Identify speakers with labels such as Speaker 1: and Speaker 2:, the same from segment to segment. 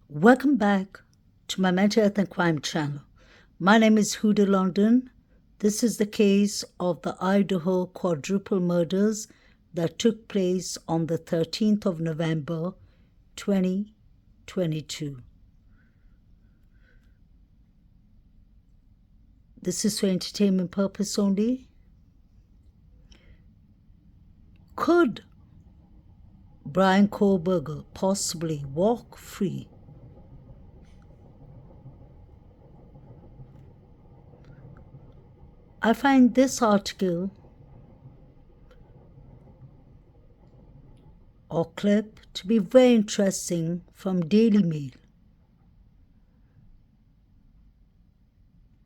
Speaker 1: Welcome back to my Mental Health and Crime channel. My name is Huda London. This is the case of the Idaho quadruple murders that took place on the 13th of November, 2022. This is for entertainment purpose only. Could BRYAN KOHBERGER possibly walk free? I find this article or clip to be very interesting from Daily Mail.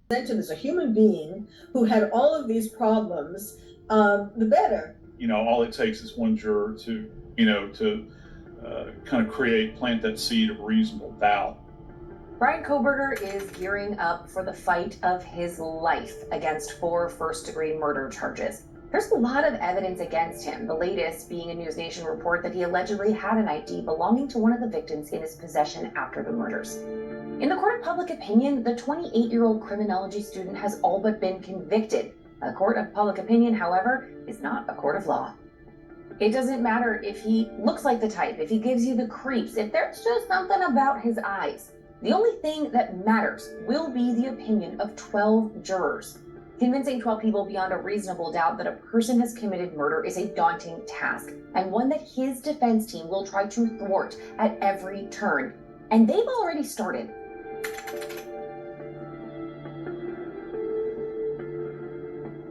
Speaker 2: Presented as a human being who had all of these problems, the better.
Speaker 3: All it takes is one juror to kind of plant that seed of reasonable doubt.
Speaker 4: BRYAN KOHBERGER is gearing up for the fight of his life against 4 first-degree murder charges. There's a lot of evidence against him, the latest being a News Nation report that he allegedly had an ID belonging to one of the victims in his possession after the murders. In the court of public opinion, the 28-year-old criminology student has all but been convicted. A court of public opinion, however, is not a court of law. It doesn't matter if he looks like the type, if he gives you the creeps, if there's just something about his eyes. The only thing that matters will be the opinion of 12 jurors. Convincing 12 people beyond a reasonable doubt that a person has committed murder is a daunting task, and one that his defense team will try to thwart at every turn. And they've already started.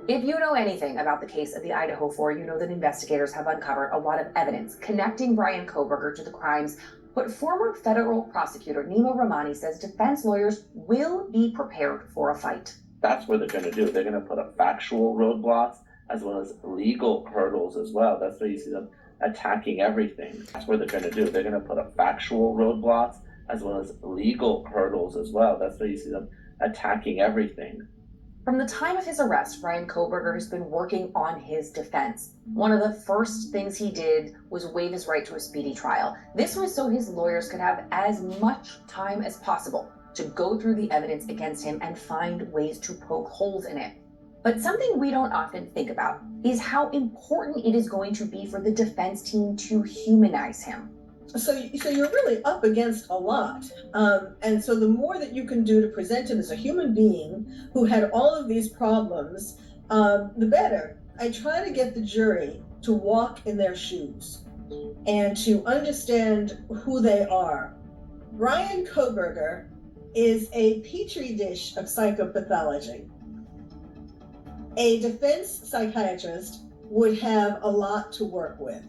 Speaker 4: If you know anything about the case of the Idaho 4, you know that investigators have uncovered a lot of evidence connecting BRYAN KOHBERGER to the crimes. But former federal prosecutor Nima Rahmani says defense lawyers will be prepared for a fight.
Speaker 5: That's what they're going to do. They're going to put up factual roadblocks as well as legal hurdles as well. That's why you see them attacking everything. That's what they're going to do. They're going to put up factual roadblocks as well as legal hurdles as well. That's why you see them attacking everything.
Speaker 4: From the time of his arrest, BRYAN KOHBERGER has been working on his defense. One of the first things he did was waive his right to a speedy trial. This was so his lawyers could have as much time as possible to go through the evidence against him and find ways to poke holes in it. But something we don't often think about is how important it is going to be for the defense team to humanize him.
Speaker 2: So you're really up against a lot. And so the more that you can do to present him as a human being who had all of these problems, the better. I try to get the jury to walk in their shoes and to understand who they are. BRYAN KOHBERGER is a petri dish of psychopathology. A defense psychiatrist would have a lot to work with.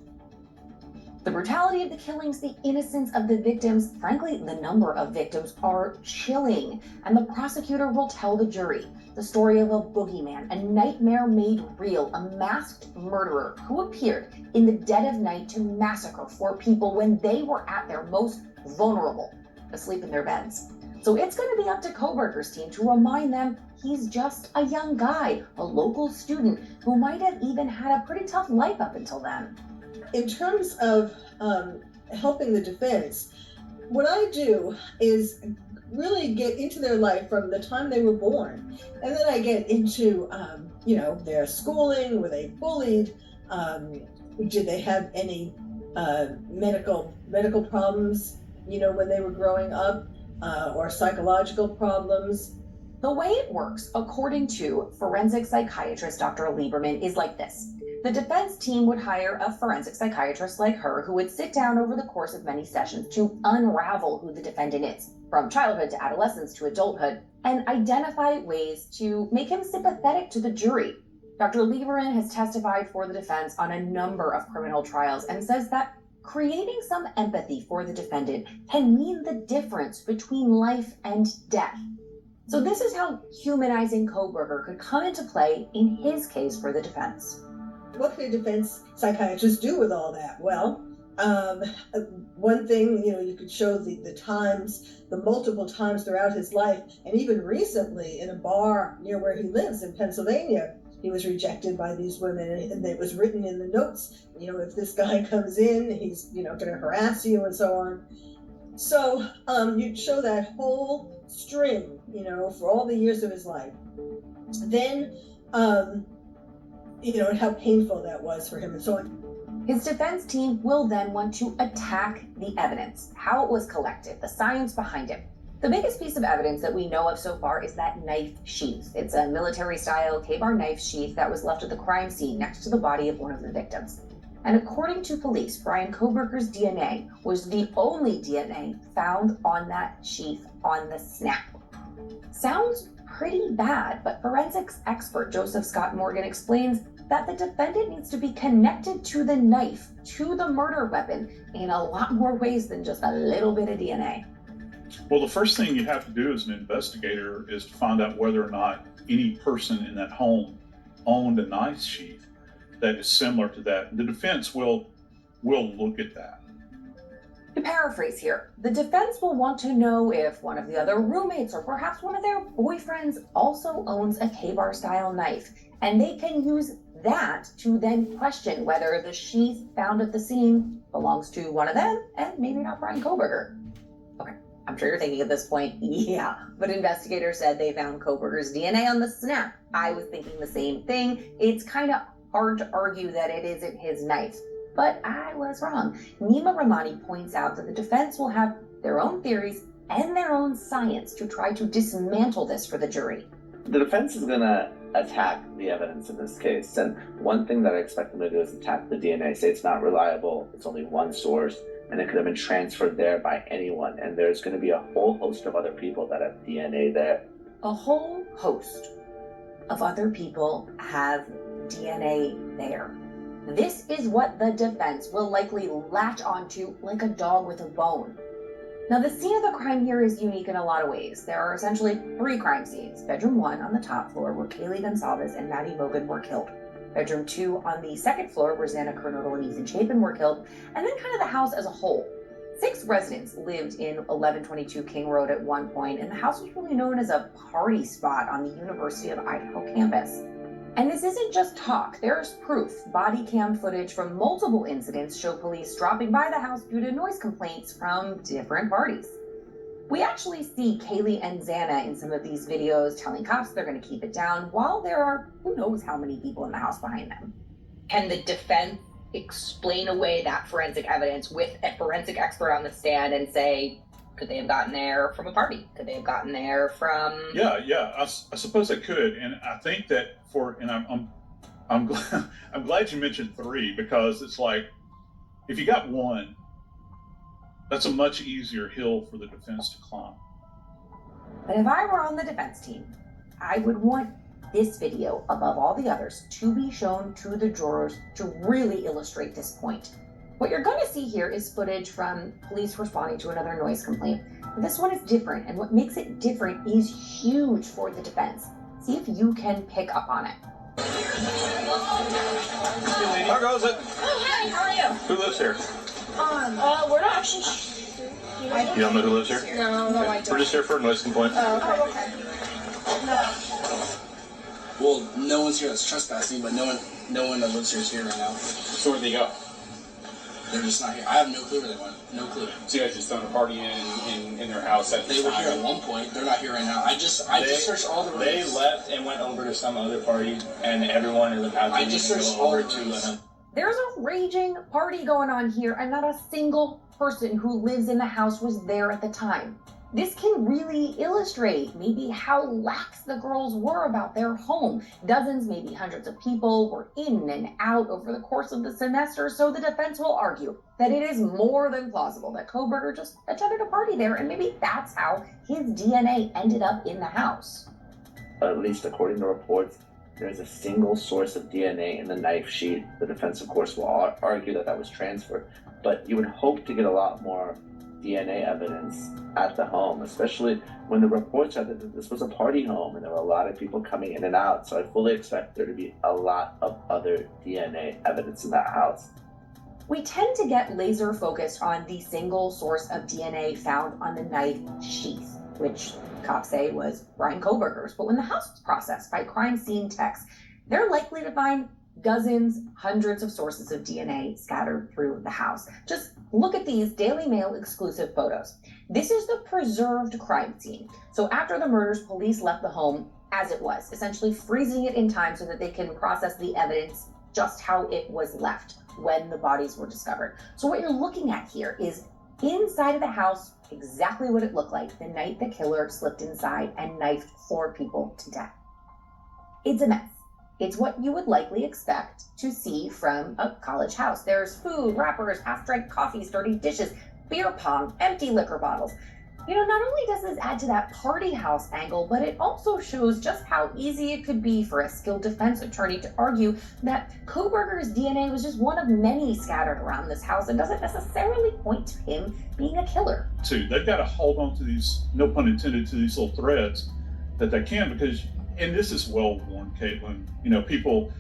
Speaker 4: The brutality of the killings, the innocence of the victims, frankly, the number of victims are chilling. And the prosecutor will tell the jury the story of a boogeyman, a nightmare made real, a masked murderer who appeared in the dead of night to massacre 4 people when they were at their most vulnerable, asleep in their beds. So it's going to be up to KOHBERGER's team to remind them he's just a young guy, a local student who might have even had a pretty tough life up until then.
Speaker 2: In terms of helping the defense, what I do is really get into their life from the time they were born. And then I get into, their schooling. Were they bullied? Did they have any medical problems, when they were growing up, or psychological problems?
Speaker 4: The way it works, according to forensic psychiatrist Dr. Lieberman, is like this. The defense team would hire a forensic psychiatrist like her who would sit down over the course of many sessions to unravel who the defendant is, from childhood to adolescence to adulthood, and identify ways to make him sympathetic to the jury. Dr. Lieberman has testified for the defense on a number of criminal trials and says that creating some empathy for the defendant can mean the difference between life and death. So this is how humanizing KOHBERGER could come into play in his case for the defense.
Speaker 2: What could a defense psychiatrist do with all that? Well, one thing, you could show the multiple times throughout his life, and even recently in a bar near where he lives in Pennsylvania, he was rejected by these women, and it was written in the notes, if this guy comes in, he's, going to harass you and so on. So you show that whole string, for all the years of his life. Then, and how painful that was for him and so on.
Speaker 4: His defense team will then want to attack the evidence, how it was collected, the science behind it. The biggest piece of evidence that we know of so far is that knife sheath. It's a military-style Ka-Bar knife sheath that was left at the crime scene next to the body of one of the victims. And according to police, Bryan Kohberger's DNA was the only DNA found on that sheath on the snap. Sounds pretty bad, but forensics expert Joseph Scott Morgan explains that the defendant needs to be connected to the knife, to the murder weapon, in a lot more ways than just a little bit of DNA.
Speaker 3: Well, the first thing you have to do as an investigator is to find out whether or not any person in that home owned a knife sheath that is similar to that. The defense will look at that.
Speaker 4: To paraphrase here, the defense will want to know if one of the other roommates or perhaps one of their boyfriends also owns a Ka-Bar style knife, and they can use that to then question whether the sheath found at the scene belongs to one of them and maybe not Bryan Kohberger. Okay, I'm sure you're thinking at this point, yeah, but investigators said they found Kohberger's DNA on the snap. I was thinking the same thing. It's kind of hard to argue that it isn't his knife, but I was wrong. Nima Ramani points out that the defense will have their own theories and their own science to try to dismantle this for the jury.
Speaker 5: The defense is going to attack the evidence in this case, and one thing that I expect them to do is attack the DNA, say it's not reliable, it's only one source, and it could have been transferred there by anyone, and there's going to be a whole host of other people that have DNA there.
Speaker 4: A whole host of other people have DNA there. This is what the defense will likely latch onto like a dog with a bone. Now, the scene of the crime here is unique in a lot of ways. There are essentially 3 crime scenes. Bedroom 1 on the top floor where Kaylee Gonsalves and Maddie Logan were killed. Bedroom 2 on the second floor where Xana Kernodle and Ethan Chapin were killed. And then kind of the house as a whole. 6 residents lived in 1122 King Road at one point, and the house was really known as a party spot on the University of Idaho campus. And this isn't just talk, there's proof. Body cam footage from multiple incidents show police dropping by the house due to noise complaints from different parties. We actually see Kaylee and Xana in some of these videos telling cops they're going to keep it down while there are who knows how many people in the house behind them. Can the defense explain away that forensic evidence with a forensic expert on the stand and say, could they have gotten there from a party? Could they have gotten there from...
Speaker 3: Yeah, I suppose they could, and I think that I'm glad you mentioned 3, because it's like, if you got 1, that's a much easier hill for the defense to climb.
Speaker 4: But if I were on the defense team, I would want this video above all the others to be shown to the jurors to really illustrate this point. What you're going to see here is footage from police responding to another noise complaint. This one is different, and what makes it different is huge for the defense. See if you can pick up on it.
Speaker 6: How goes it?
Speaker 7: Oh, hi, how are you?
Speaker 6: Who lives here?
Speaker 7: We're not actually
Speaker 6: You don't know who lives here?
Speaker 7: No, I don't.
Speaker 6: We're just here for a noise complaint.
Speaker 7: Oh, okay.
Speaker 8: Well, no one's here that's trespassing, but no one that lives here is here right now.
Speaker 6: So where'd they go?
Speaker 8: They're just not here. I have no clue where they went. No clue.
Speaker 6: So you guys just throwing a party in their house at
Speaker 8: They
Speaker 6: this
Speaker 8: were
Speaker 6: time?
Speaker 8: here at one point. They're not here right now. I just searched all the rooms.
Speaker 6: They left and went over to some other party, and everyone in the house
Speaker 8: I just searched all the rooms.
Speaker 4: There's a raging party going on here, and not a single person who lives in the house was there at the time. This can really illustrate maybe how lax the girls were about their home. Dozens, maybe hundreds of people were in and out over the course of the semester, so the defense will argue that it is more than plausible that Kohberger just attended a party there, and maybe that's how his DNA ended up in the house.
Speaker 5: At least according to reports, there's a single source of DNA in the knife sheath. The defense, of course, will argue that that was transferred, but you would hope to get a lot more DNA evidence at the home, especially when the reports are that this was a party home and there were a lot of people coming in and out. So I fully expect there to be a lot of other DNA evidence in that house.
Speaker 4: We tend to get laser focused on the single source of DNA found on the knife sheath, which cops say was Bryan Kohberger's. But when the house was processed by crime scene techs, they're likely to find Dozens, hundreds of sources of DNA scattered through the house. Just look at these Daily Mail exclusive photos. This is the preserved crime scene. So after the murders, police left the home as it was, essentially freezing it in time so that they can process the evidence just how it was left when the bodies were discovered. So what you're looking at here is inside of the house, exactly what it looked like the night the killer slipped inside and knifed 4 people to death. It's a mess. It's what you would likely expect to see from a college house. There's food, wrappers, half-drank coffees, dirty dishes, beer pong, empty liquor bottles. You know, not only does this add to that party house angle, but it also shows just how easy it could be for a skilled defense attorney to argue that Kohberger's DNA was just one of many scattered around this house and doesn't necessarily point to him being a killer.
Speaker 3: Too, they've got to hold on to these, no pun intended, to these little threads that they can, because, and this is well worn, Caitlin, you know, people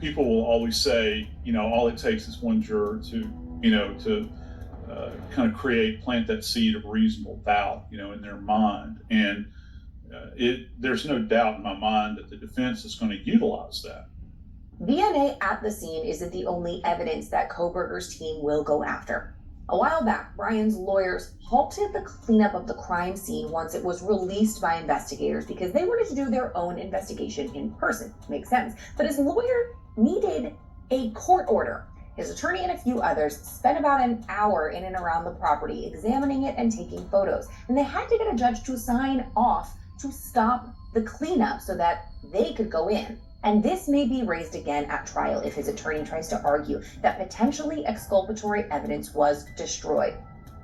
Speaker 3: will always say, you know, all it takes is one juror to, you know, to kind of plant that seed of reasonable doubt, you know, in their mind. And there's no doubt in my mind that the defense is going to utilize that.
Speaker 4: DNA at the scene isn't the only evidence that Kohberger's team will go after. A while back, BRYAN's lawyers halted the cleanup of the crime scene once it was released by investigators because they wanted to do their own investigation in person. Makes sense. But his lawyer needed a court order. His attorney and a few others spent about an hour in and around the property examining it and taking photos. And they had to get a judge to sign off to stop the cleanup so that they could go in. And this may be raised again at trial if his attorney tries to argue that potentially exculpatory evidence was destroyed.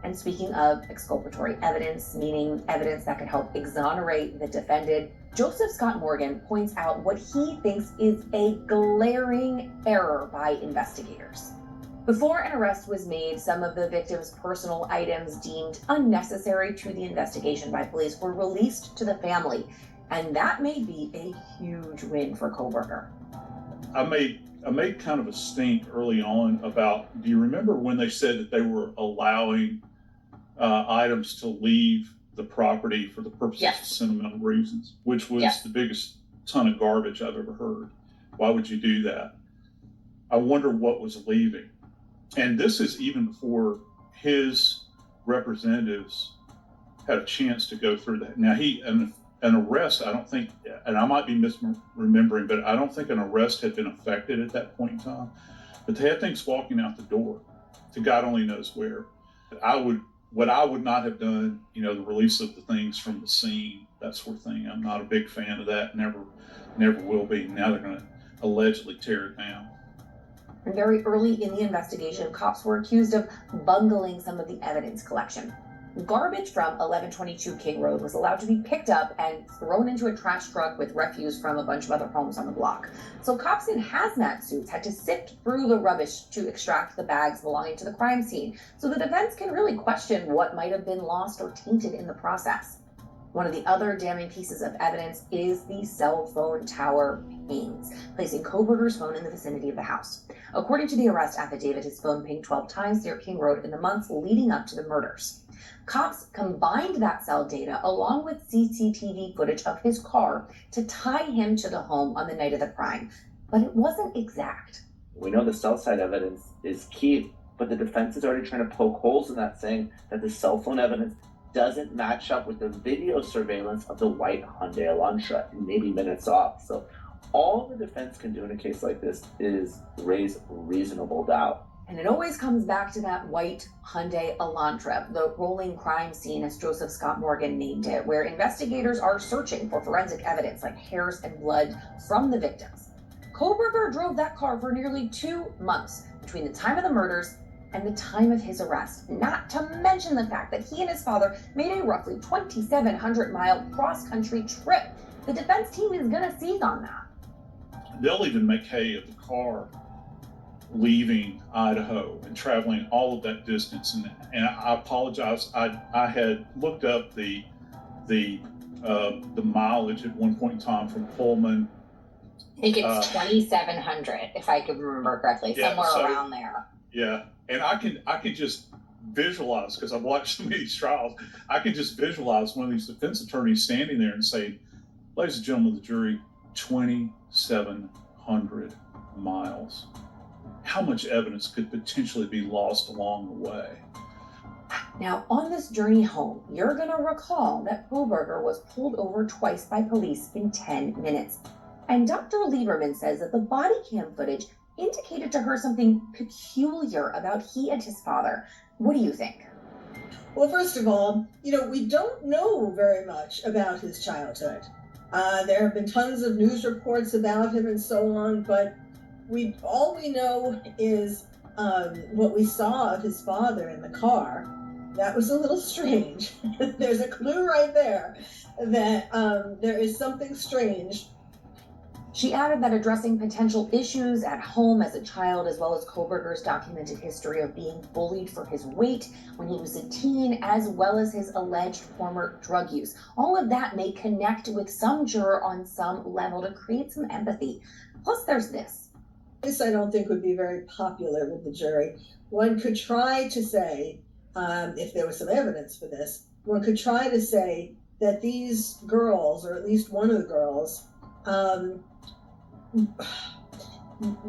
Speaker 4: And speaking of exculpatory evidence, meaning evidence that could help exonerate the defendant, Joseph Scott Morgan points out what he thinks is a glaring error by investigators. Before an arrest was made, some of the victim's personal items deemed unnecessary to the investigation by police were released to the family. And that may be a huge win for Kohberger.
Speaker 3: I made kind of a stink early on about, do you remember when they said that they were allowing items to leave the property for the purposes of sentimental reasons, which was the biggest ton of garbage I've ever heard. Why would you do that? I wonder what was leaving. And this is even before his representatives had a chance to go through that. Now, an arrest, I don't think, and I might be misremembering, but I don't think an arrest had been effected at that point in time. But they had things walking out the door to God only knows where. What I would not have done, you know, the release of the things from the scene, that sort of thing. I'm not a big fan of that. Never will be. Now they're going to allegedly tear it down.
Speaker 4: And very early in the investigation, cops were accused of bungling some of the evidence collection. Garbage from 1122 King Road was allowed to be picked up and thrown into a trash truck with refuse from a bunch of other homes on the block. So cops in hazmat suits had to sift through the rubbish to extract the bags belonging to the crime scene. So the defense can really question what might have been lost or tainted in the process. One of the other damning pieces of evidence is the cell phone tower pings, placing Kohberger's phone in the vicinity of the house. According to the arrest affidavit, his phone pinged 12 times near King Road in the months leading up to the murders. Cops combined that cell data along with CCTV footage of his car to tie him to the home on the night of the crime, but it wasn't exact.
Speaker 5: We know the cell site evidence is key, but the defense is already trying to poke holes in that, saying that the cell phone evidence doesn't match up with the video surveillance of the white Hyundai Elantra, maybe minutes off. So all the defense can do in a case like this is raise reasonable doubt.
Speaker 4: And it always comes back to that white Hyundai Elantra, the rolling crime scene, as Joseph Scott Morgan named it, where investigators are searching for forensic evidence like hairs and blood from the victims. Kohberger drove that car for nearly 2 months between the time of the murders and the time of his arrest, not to mention the fact that he and his father made a roughly 2,700-mile cross-country trip. The defense team is going to seize on that.
Speaker 3: They'll even make hay of the car leaving Idaho and traveling all of that distance. And I apologize. I had looked up the mileage at one point in time from Pullman.
Speaker 4: I think it's 2,700, if I can remember correctly, somewhere around there.
Speaker 3: Yeah, and I can just visualize, because I've watched so many of these trials, I can just visualize one of these defense attorneys standing there and saying, ladies and gentlemen of the jury, 2,700 miles. How much evidence could potentially be lost along the way?
Speaker 4: Now, on this journey home, you're going to recall that KOHBERGER was pulled over twice by police in 10 minutes. And Dr. Lieberman says that the body cam footage indicated to her something peculiar about he and his father. What do you think?
Speaker 2: Well, first of all, we don't know very much about his childhood. There have been tons of news reports about him and so on, but all we know is what we saw of his father in the car. That was a little strange. There's a clue right there that there is something strange.
Speaker 4: She added that addressing potential issues at home as a child, as well as KOHBERGER's documented history of being bullied for his weight when he was a teen, as well as his alleged former drug use. All of that may connect with some juror on some level to create some empathy. Plus, there's this.
Speaker 2: This I don't think would be very popular with the jury. One could try to say, if there was some evidence for this, one could try to say that these girls, or at least one of the girls,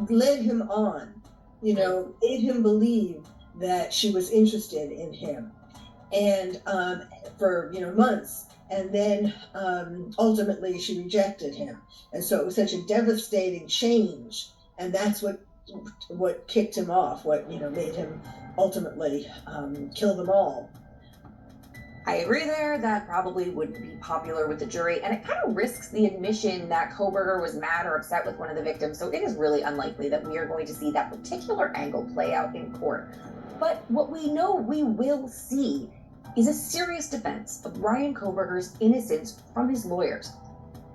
Speaker 2: led him on, made him believe that she was interested in him, and for months, and then ultimately she rejected him, and so it was such a devastating change, and that's what kicked him off, what made him ultimately kill them all.
Speaker 4: I agree there, that probably wouldn't be popular with the jury, and it kind of risks the admission that KOHBERGER was mad or upset with one of the victims, so it is really unlikely that we are going to see that particular angle play out in court. But what we know we will see is a serious defense of BRYAN KOHBERGER's innocence from his lawyers.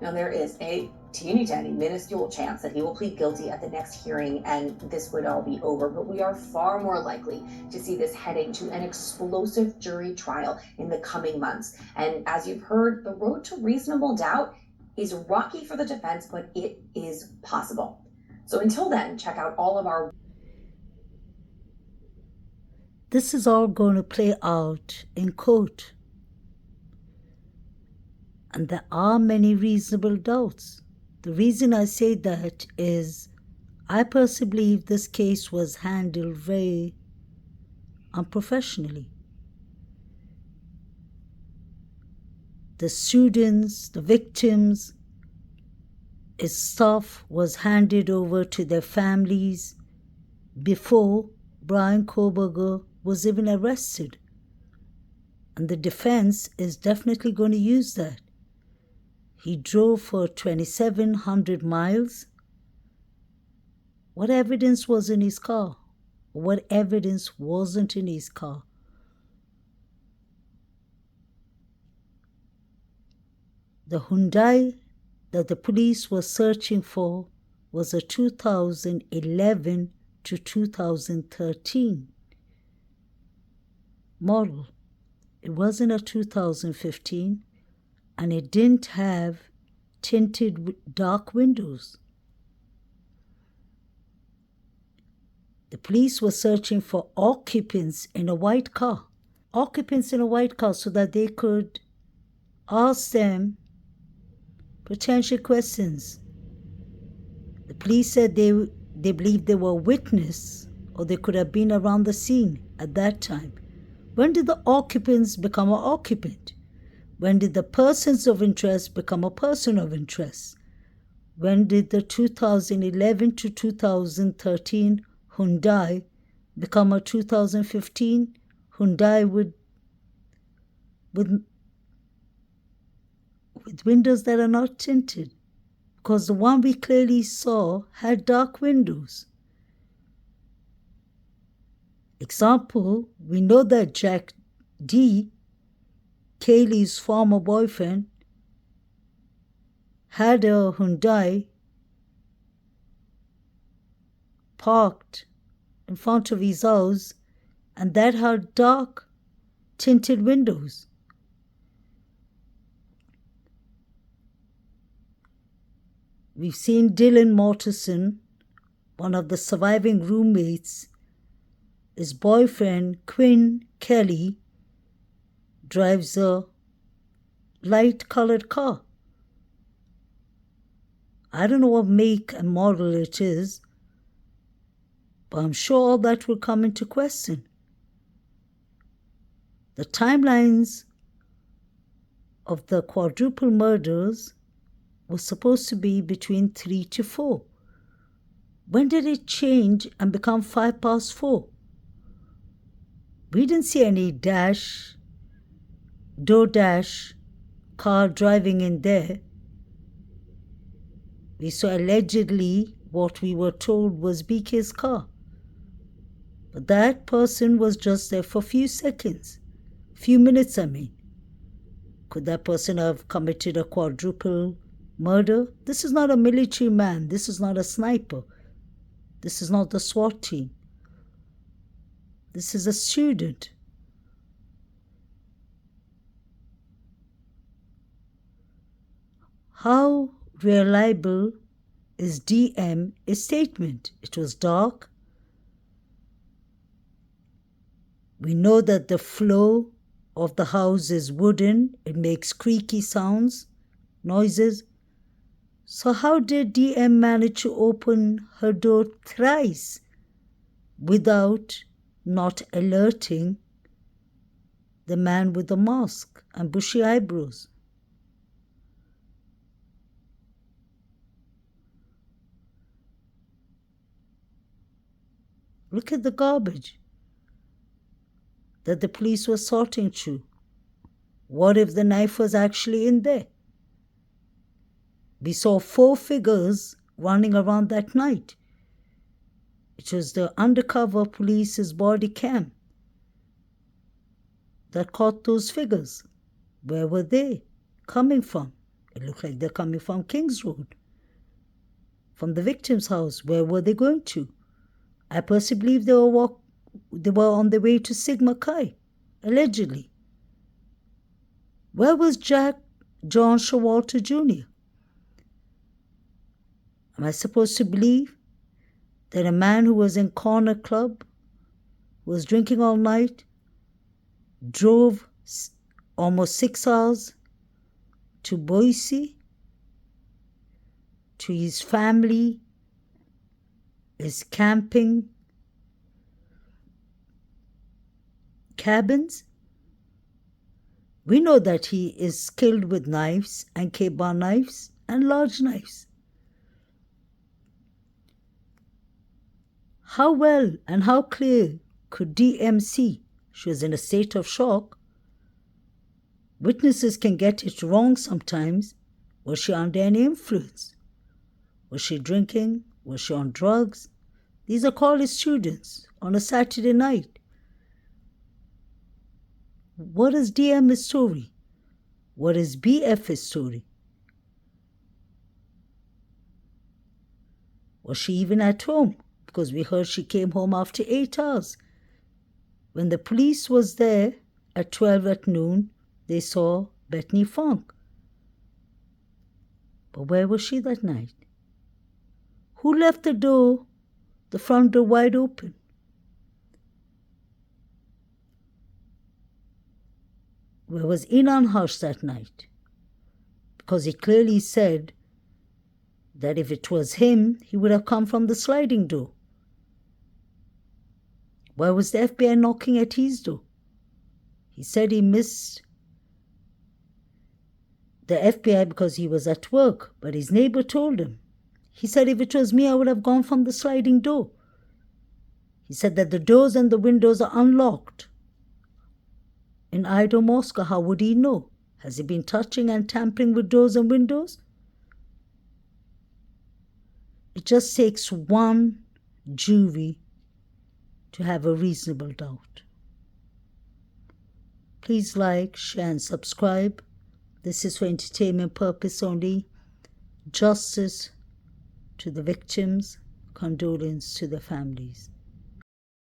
Speaker 4: Now, there is a teeny minuscule chance that he will plead guilty at the next hearing and this would all be over, but we are far more likely to see this heading to an explosive jury trial in the coming months. And as you've heard, the road to reasonable doubt is rocky for the defense, but it is possible. So until then, check out all of our...
Speaker 1: This is all going to play out in court. And there are many reasonable doubts. The reason I say that is I personally believe this case was handled very unprofessionally. The students, the victims, his stuff was handed over to their families before BRYAN KOHBERGER was even arrested. And the defense is definitely going to use that. He drove for 2,700 miles. What evidence was in his car? What evidence wasn't in his car? The Hyundai that the police were searching for was a 2011 to 2013 model. It wasn't a 2015. And it didn't have tinted dark windows. The police were searching for occupants in a white car. Occupants in a white car so that they could ask them potential questions. The police said they believed they were a witness or they could have been around the scene at that time. When did the occupants become an occupant? When did the persons of interest become a person of interest? When did the 2011 to 2013 Hyundai become a 2015 Hyundai with windows that are not tinted? Because the one we clearly saw had dark windows. Example, we know that Jack D., Kaylee's former boyfriend, had a Hyundai parked in front of his house, and that had dark tinted windows. We've seen Dylan Mortensen, one of the surviving roommates, his boyfriend Quinn Kelly drives a light-colored car. I don't know what make and model it is, But I'm sure all that will come into question. The timelines of the quadruple murders were supposed to be between 3 to 4. When did it change and become 4:05? We didn't see any DoorDash car driving in there. We saw allegedly what we were told was BK's car. But that person was just there for a few seconds. Few minutes, I mean. Could that person have committed a quadruple murder? This is not a military man. This is not a sniper. This is not the SWAT team. This is a student. How reliable is DM's statement? It was dark. We know that the floor of the house is wooden. It makes creaky noises. So how did DM manage to open her door thrice without not alerting the man with the mask and bushy eyebrows? Look at the garbage that the police were sorting through. What if the knife was actually in there? We saw 4 figures running around that night. It was the undercover police's body cam that caught those figures. Where were they coming from? It looked like they're coming from Kings Road, from the victim's house. Where were they going to? I personally believe they were on their way to Sigma Chi, allegedly. Where was Jack John Showalter Jr.? Am I supposed to believe that a man who was in Corner Club, who was drinking all night, drove almost 6 hours to Boise, to his family, his camping cabins? We know that he is skilled with knives and K-bar knives and large knives. How well and how clear could DM see? She was in a state of shock. Witnesses can get it wrong sometimes. Was she under any influence? Was she drinking? Was she on drugs? These are college students on a Saturday night. What is DM's story? What is BF's story? Was she even at home? Because we heard she came home after 8 hours. When the police was there at 12 at noon, they saw Bethany Funk. But where was she that night? Who left the front door wide open? Where was Inan Harsh that night? Because he clearly said that if it was him, he would have come from the sliding door. Why was the FBI knocking at his door? He said he missed the FBI because he was at work, but his neighbor told him. He said, if it was me, I would have gone from the sliding door. He said that the doors and the windows are unlocked. In Idaho, Moscow, how would he know? Has he been touching and tampering with doors and windows? It just takes one jury to have a reasonable doubt. Please like, share and subscribe. This is for entertainment purpose only. Justice to the victims, condolence to the families.